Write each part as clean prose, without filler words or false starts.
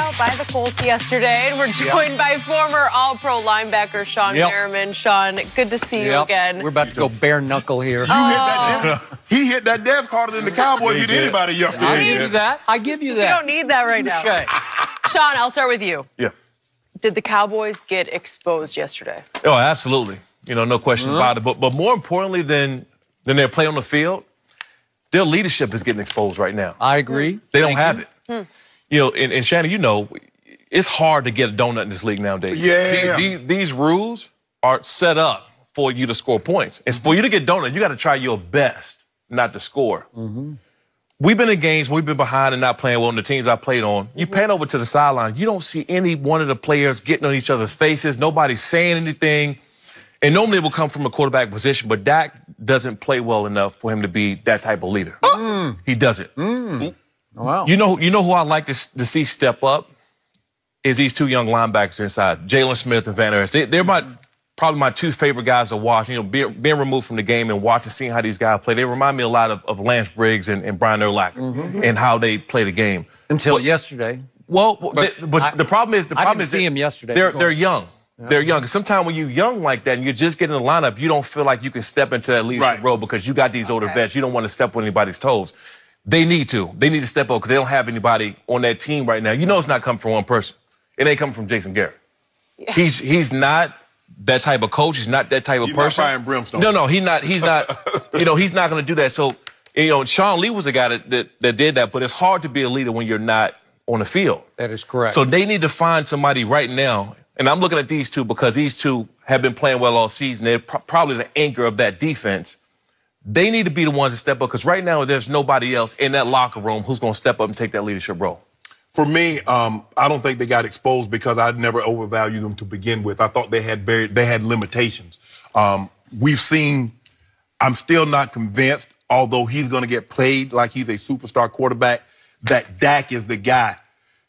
out by the Colts yesterday, and we're joined by former All-Pro linebacker Shawne Merriman. Shawne, good to see you again. We're about to go bare knuckle here. He hit that desk harder than the Cowboys hit anybody yesterday. I give you that. I give you that. You don't need that right now. Shawne, I'll start with you. Yeah. Did the Cowboys get exposed yesterday? Oh, absolutely. You know, no question about it. But more importantly than their play on the field, their leadership is getting exposed right now. I agree. They don't have it. You know, and Shannon, you know, it's hard to get a donut in this league nowadays. Yeah. These rules are set up for you to score points. It's for you to get donut, you got to try your best not to score. We've been in games, we've been behind and not playing well on the teams I played on. You pan over to the sideline, you don't see any one of the players getting on each other's faces. Nobody's saying anything. And normally it will come from a quarterback position, but Dak doesn't play well enough for him to be that type of leader. He doesn't. Wow. You know who I like to see step up is these two young linebackers inside, Jalen Smith and Van Der Esch. They're probably my two favorite guys to watch. You know, being removed from the game and watching, seeing how these guys play. They remind me a lot of Lance Briggs and Brian Urlacher and how they play the game. Until yesterday. Well, but the problem is I didn't see him yesterday. They're young. They're young. Sometimes when you're young like that and you're just getting in the lineup, you don't feel like you can step into that leadership role because you got these older vets. You don't want to step on anybody's toes. They need to. They need to step up because they don't have anybody on that team right now. You know it's not coming from one person. It ain't coming from Jason Garrett. Yeah. He's not that type of coach. He's not that type of person. He's not Brian Brimstone. No, he's not. You know, he's not going to do that. So, you know, Sean Lee was a guy that did that, but it's hard to be a leader when you're not on the field. That is correct. So they need to find somebody right now. And I'm looking at these two because these two have been playing well all season. They're probably the anchor of that defense. They need to be the ones to step up because right now there's nobody else in that locker room who's going to step up and take that leadership role. For me, I don't think they got exposed because I'd never overvalued them to begin with. I thought they had limitations. We've seen, I'm still not convinced, although he's going to get played like he's a superstar quarterback, that Dak is the guy.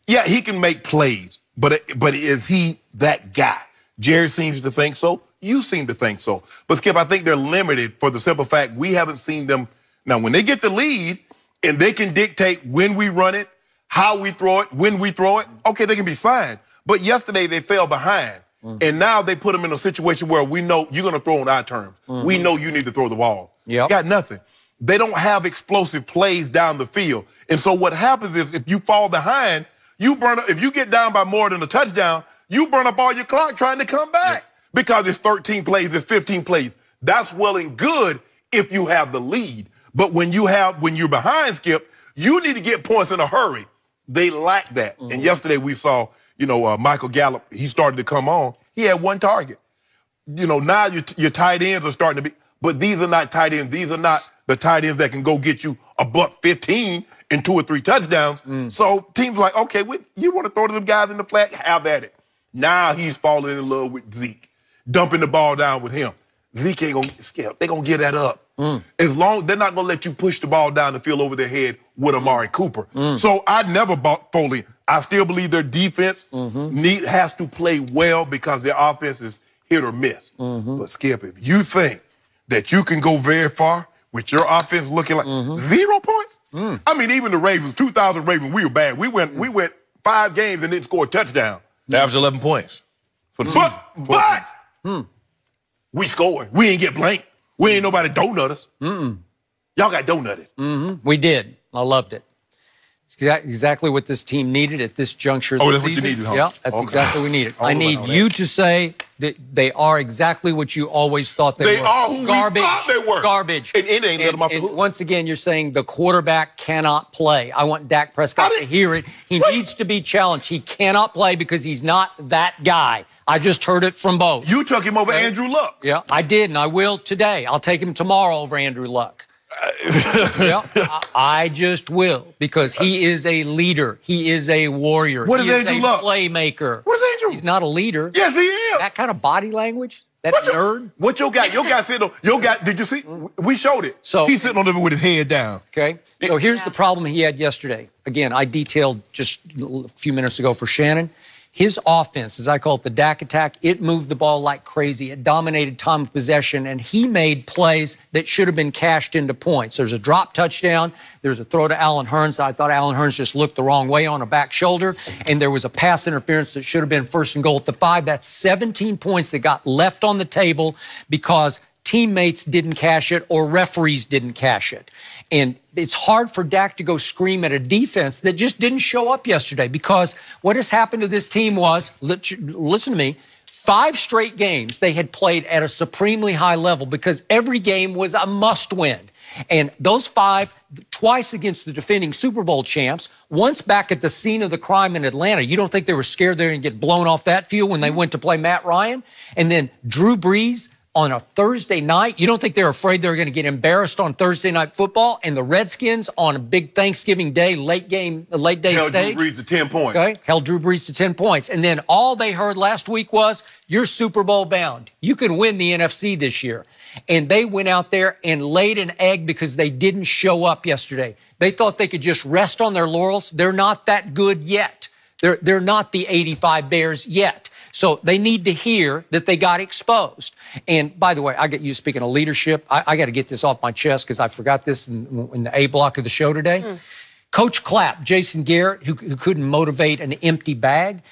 Yeah, he can make plays. But is he that guy? Jerry seems to think so. You seem to think so. But, Skip, I think they're limited for the simple fact we haven't seen them. Now, when they get the lead and they can dictate when we run it, how we throw it, when we throw it, okay, they can be fine. But yesterday they fell behind. And now they put them in a situation where we know you're going to throw on our terms. We know you need to throw the ball. Got nothing. They don't have explosive plays down the field. And so what happens is if you fall behind, you burn up. If you get down by more than a touchdown, you burn up all your clock trying to come back because it's 13 plays, it's 15 plays. That's well and good if you have the lead. But when you're behind, Skip, you need to get points in a hurry. They lack that. And yesterday we saw, you know, Michael Gallup, he started to come on. He had one target. You know, now your tight ends are starting to be, but these are not tight ends. These are not the tight ends that can go get you $115 and 2 or 3 touchdowns. So teams like, okay, you want to throw to them guys in the flat? Have at it. Now he's falling in love with Zeke, dumping the ball down with him. Zeke ain't gonna skip. They're gonna get that up. As long they're not gonna let you push the ball down the field over their head with Amari Cooper. So I never bought Foley. I still believe their defense has to play well because their offense is hit or miss. But Skip, if you think that you can go very far with your offense looking like 0 points, I mean, even the Ravens, 2000 Ravens, we were bad. We went 5 games and didn't score a touchdown. They averaged 11 points for the season. But we scored. We ain't get blanked. We ain't nobody donut us. Y'all got donutted. We did. I loved it. It's exactly what this team needed at this juncture of the season. That's what you needed, huh? Yeah, that's exactly what we needed. I need you to say that they are exactly what you always thought they were. They are who Garbage. we thought they were. Garbage. And it ain't let them off the hook. Once again, you're saying the quarterback cannot play. I want Dak Prescott to hear it. He needs to be challenged. He cannot play because he's not that guy. I just heard it from both. You took him over Andrew Luck. Yeah, I did, and I will today. I'll take him tomorrow over Andrew Luck. I just will because he is a leader. He is a warrior. What is Andrew Luck? Playmaker. What is Andrew? He's not a leader. Yes, he is. That kind of body language. That nerd. What your guy? Your guy sitting on. Your guy. Did you see? We showed it. So he's sitting on there with his head down. Okay. So here's the problem he had yesterday. Again, I detailed just a few minutes ago for Shannon. His offense, as I call it, the Dak attack, it moved the ball like crazy. It dominated time of possession, and he made plays that should have been cashed into points. There's a drop touchdown. There's a throw to Allen Hurns. I thought Allen Hurns just looked the wrong way on a back shoulder, and there was a pass interference that should have been 1st and goal at the 5. That's 17 points that got left on the table because teammates didn't cash it or referees didn't cash it. And it's hard for Dak to go scream at a defense that just didn't show up yesterday, because what has happened to this team was, listen to me, 5 straight games they had played at a supremely high level because every game was a must-win. And those 5, twice against the defending Super Bowl champs, once back at the scene of the crime in Atlanta. You don't think they were scared they're going to get blown off that field when they went to play Matt Ryan? And then Drew Brees on a Thursday night. You don't think they're afraid they're going to get embarrassed on Thursday Night Football? And the Redskins on a big Thanksgiving Day, late day held stage. Drew Brees to 10 points. Okay, held Drew Brees to 10 points. And then all they heard last week was, you're Super Bowl bound. You can win the NFC this year. And they went out there and laid an egg because they didn't show up yesterday. They thought they could just rest on their laurels. They're not that good yet. They're not the 85 Bears yet. So they need to hear that they got exposed. And by the way, I get you speaking of leadership. I got to get this off my chest because I forgot this in the A block of the show today. Coach Clapp, Jason Garrett, who couldn't motivate an empty bag.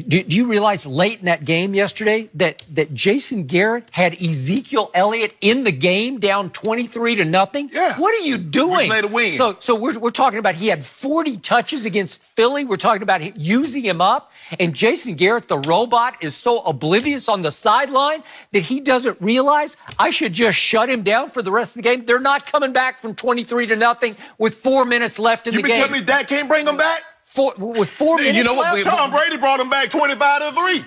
Do you realize late in that game yesterday that Jason Garrett had Ezekiel Elliott in the game down 23-0? Yeah. What are you doing? We played a win. So we're talking about he had 40 touches against Philly. We're talking about using him up. And Jason Garrett, the robot, is so oblivious on the sideline that he doesn't realize I should just shut him down for the rest of the game. They're not coming back from 23-0 with 4 minutes left in the game. You tell me Dak can't bring them back? With 4 minutes You know what? left? Tom Brady brought him back 25-3.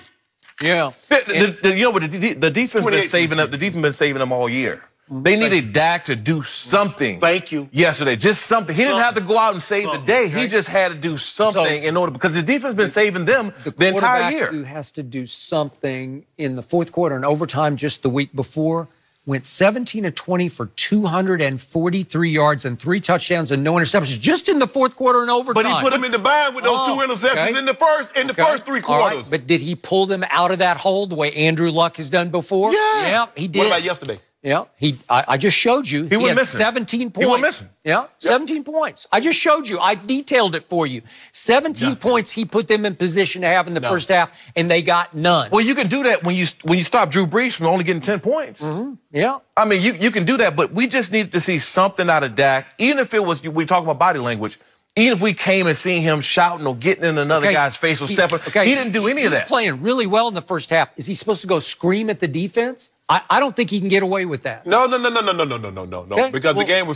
Yeah. The defense been saving up. The defense been saving them all year. They needed Dak to do something. Thank you. Yesterday, just something. He didn't have to go out and save the day. He just had to do something in order, because the defense been saving them the entire year. Who has to do something in the 4th quarter and overtime just the week before went 17-20 for 243 yards and 3 touchdowns and no interceptions just in the 4th quarter and overtime. But he put them in the bind with those 2 interceptions in the first 3 quarters. Right. But did he pull them out of that hole the way Andrew Luck has done before? Yeah, he did. What about yesterday? Yeah, I just showed you. He had missing. 17 points. He went missing. Yeah, 17 points. I just showed you. I detailed it for you. 17 points he put them in position to have in the first half, and they got none. Well, you can do that when you stop Drew Brees from only getting 10 points. Yeah. I mean, you can do that, but we just needed to see something out of Dak, even if it was, we talk about body language, even if we came and seen him shouting or getting in another guy's face or stepping, he didn't do any of that. He was playing really well in the first half. Is he supposed to go scream at the defense? I don't think he can get away with that. No. Okay, because the game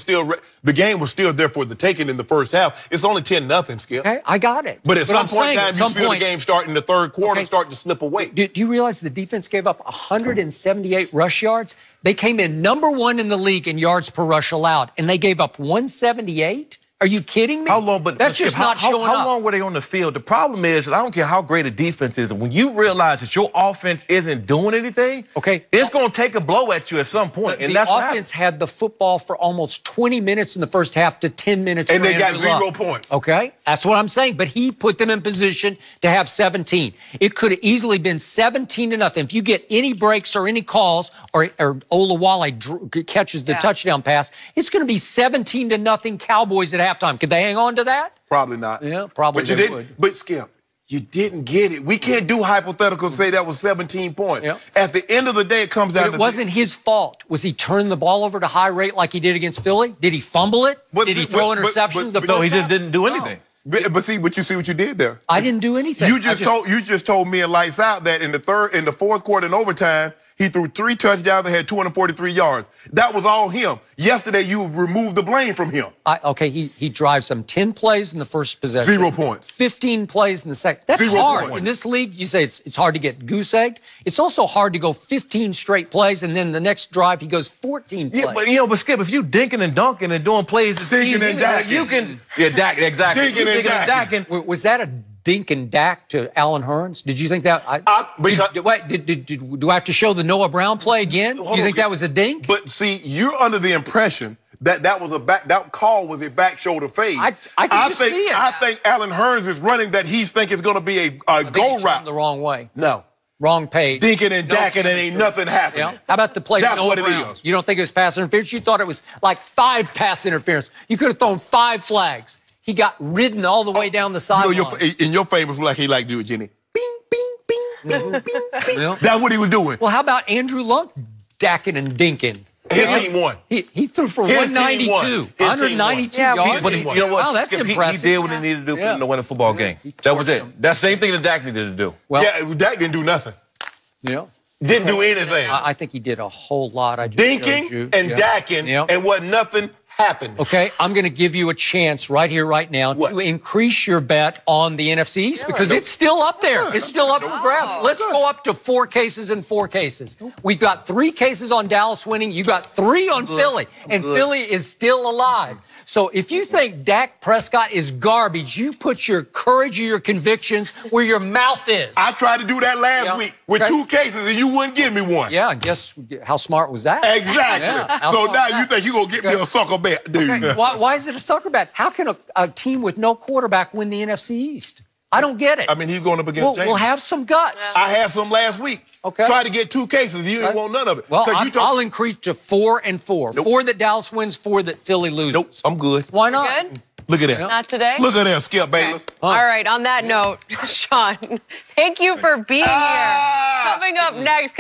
was still there for the taking in the first half. It's only 10-0, Skip. Okay, I got it. But at some point in time, you feel the game starting in the 3rd quarter starting to slip away. Do you realize the defense gave up 178 rush yards? They came in #1 in the league in yards per rush allowed, and they gave up 178? Are you kidding me? How long? But that's just not showing up. How long were they on the field? The problem is that I don't care how great a defense is. When you realize that your offense isn't doing anything, it's going to take a blow at you at some point. And that's the offense had the football for almost 20 minutes in the first half to 10 minutes. And they got 0 points. Okay, that's what I'm saying. But he put them in position to have 17. It could have easily been 17-0. If you get any breaks or any calls, or Olawale catches the touchdown pass, it's going to be 17-0 Cowboys at halftime. Could they hang on to that? Probably not. Yeah, probably but they would. But Skip, you didn't get it. We can't do hypotheticals say that was 17 points. Yeah. At the end of the day, it comes down to... It wasn't his fault. Was he turning the ball over to high rate like he did against Philly? Did he fumble it? Did he throw interceptions? No, he just didn't do anything. But see what you did there. I didn't do anything. You just told me and Lights Out that in the 4th quarter and overtime, he threw 3 touchdowns and had 243 yards. That was all him. Yesterday, you removed the blame from him. He drives some 10 plays in the first possession. 0 points. 15 plays in the second. That's 0 hard. points. In this league, you say it's hard to get goose-egged. It's also hard to go 15 straight plays, and then the next drive, he goes 14 plays. Yeah, but Skip, if you dinking and dunking and doing plays, it's dinking and dacking. You can... Yeah, Dak, exactly. Dinking and dacking. Was that a dink and Dak to Allen Hurns? Did you think that? Do I have to show the Noah Brown play again? Do you think that was a dink? But see, you're under the impression that was that call was a back shoulder fade. I can just see it. I think Allen Hurns is running that he's thinking is going to be a go route. The wrong way. No. Wrong page. Dinking and Dacking and ain't nothing happening. Yeah. How about the play? That's Noah what it Brown? is. You don't think it was pass interference? You thought it was like 5 pass interference. You could have thrown 5 flags. He got ridden all the way down the sideline. In your famous like he like to do it, Jenny. Bing, bing, bing, bing, bing, bing. Yeah. That's what he was doing. Well, how about Andrew Luck dacking and dinking? His team won. He threw for His team 192. won. 192 yards. But you know what? Wow, that's Skip, impressive. He did what he needed to do for them to win a football game. That was it. That same thing that Dak needed to do. Well, yeah, Dak didn't do nothing. Yeah. Didn't do anything. I think he did a whole lot. I just Dinking and Dacking, and what nothing happened. Okay, I'm going to give you a chance right here, right now, to increase your bet on the NFC East because it's still up there. It's still up for grabs. Let's go up to 4 cases and 4 cases. We've got 3 cases on Dallas winning. You got 3 on Philly, and Philly is still alive. So if you think Dak Prescott is garbage, you put your courage or your convictions where your mouth is. I tried to do that last week with 2 cases, and you wouldn't give me one. Yeah, guess how smart was that? Exactly. Yeah, so now you think you're going to get me a sucker bet, dude. Okay. Why is it a sucker bet? How can a team with no quarterback win the NFC East? I don't get it. I mean, he's going up against James. We'll have some guts. I had some last week. Okay. Tried to get 2 cases. You didn't want none of it. Well, I'll increase to 4 and 4. Nope. 4 that Dallas wins, 4 that Philly loses. Nope, I'm good. Why not? Good? Look at that. Not today? Look at that, Skip Bayless. All right, on that note, Sean, thank you for being here. Coming up next.